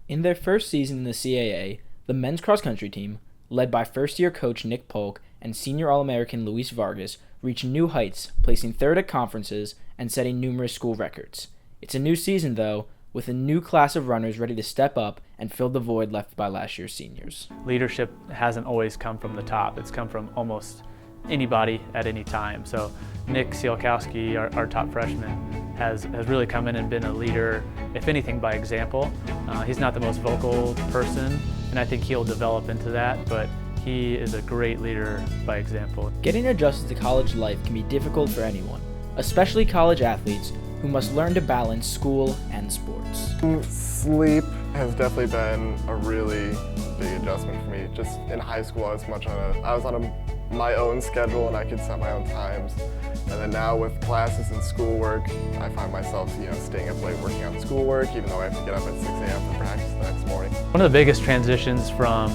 In their first season in the CAA, the men's cross-country team, led by first-year coach Nick Polk and senior All-American Luis Vargas, reached new heights, placing third at conferences and setting numerous school records. It's a new season, though, with a new class of runners ready to step up and fill the void left by last year's seniors. Leadership hasn't always come from the top. It's come from almost anybody at any time. So Nick Sielkowski, our top freshman, has really come in and been a leader, if anything, by example. He's not the most vocal person, and I think he'll develop into that, but he is a great leader by example. Getting adjusted to college life can be difficult for anyone, especially college athletes who must learn to balance school and sports. Sleep has definitely been a really big adjustment for me. Just in high school, I was on my own schedule and I could set my own times. And then now with classes and schoolwork, I find myself, staying up late working on schoolwork, even though I have to get up at 6 a.m. for practice the next morning. One of the biggest transitions from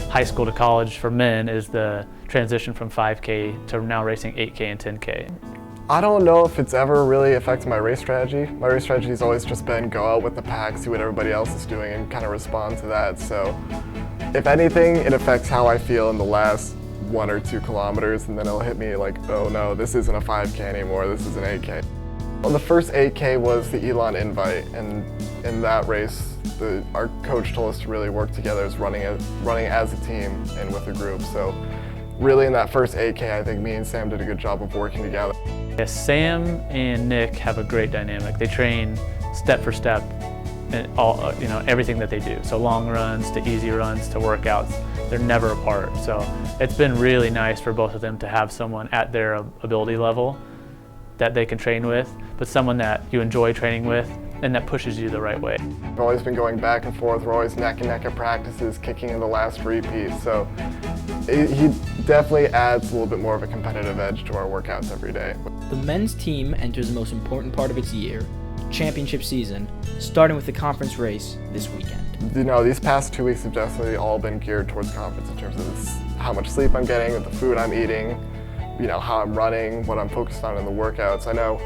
high school to college for men is the transition from 5K to now racing 8K and 10K. I don't know if it's ever really affected my race strategy. My race strategy has always just been go out with the pack, see what everybody else is doing, and kind of respond to that. So if anything, it affects how I feel in the last 1 or 2 kilometers, and then it'll hit me like, oh no, this isn't a 5K anymore, this is an 8K. Well, the first 8K was the Elon Invite, and in that race, our coach told us to really work together as running as a team and with a group. So really in that first 8K, I think me and Sam did a good job of working together. Yes, Sam and Nick have a great dynamic. They train step for step and everything that they do. So long runs to easy runs to workouts, they're never apart. So it's been really nice for both of them to have someone at their ability level that they can train with, but someone that you enjoy training with and that pushes you the right way. We've always been going back and forth. We're always neck and neck at practices, kicking in the last repeat. So he definitely adds a little bit more of a competitive edge to our workouts every day. The men's team enters the most important part of its year, championship season, starting with the conference race this weekend. These past 2 weeks have definitely all been geared towards conference in terms of how much sleep I'm getting, the food I'm eating, how I'm running, what I'm focused on in the workouts. I know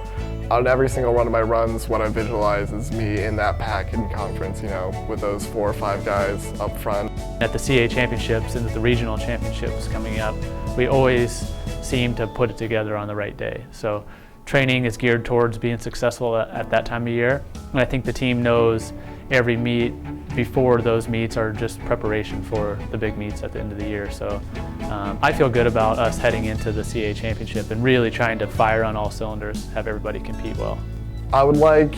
on every single one of my runs, what I visualize is me in that pack in conference, with those 4 or 5 guys up front. At the CA championships and the regional championships coming up, we always seem to put it together on the right day. So training is geared towards being successful at that time of year. And I think the team knows every meet before those meets are just preparation for the big meets at the end of the year. So I feel good about us heading into the CA championship and really trying to fire on all cylinders, have everybody compete well. I would like,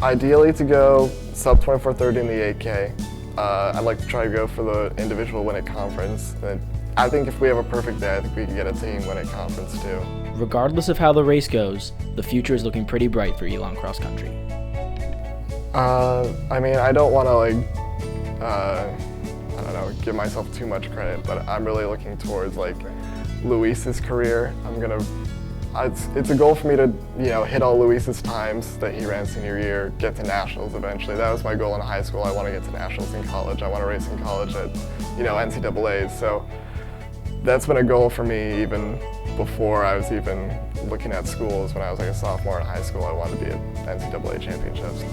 ideally, to go sub 24:30 in the 8K. I'd like to try to go for the individual win at conference. And I think if we have a perfect day, I think we can get a team win at conference too. Regardless of how the race goes, the future is looking pretty bright for Elon Cross Country. I don't want to give myself too much credit, but I'm really looking towards Luis's career. It's a goal for me to hit all Luis's times that he ran senior year, get to nationals eventually. That was my goal in high school. I want to get to nationals in college. I want to race in college at NCAAs. So that's been a goal for me even before I was even looking at schools. When I was a sophomore in high school, I wanted to be at NCAA championships.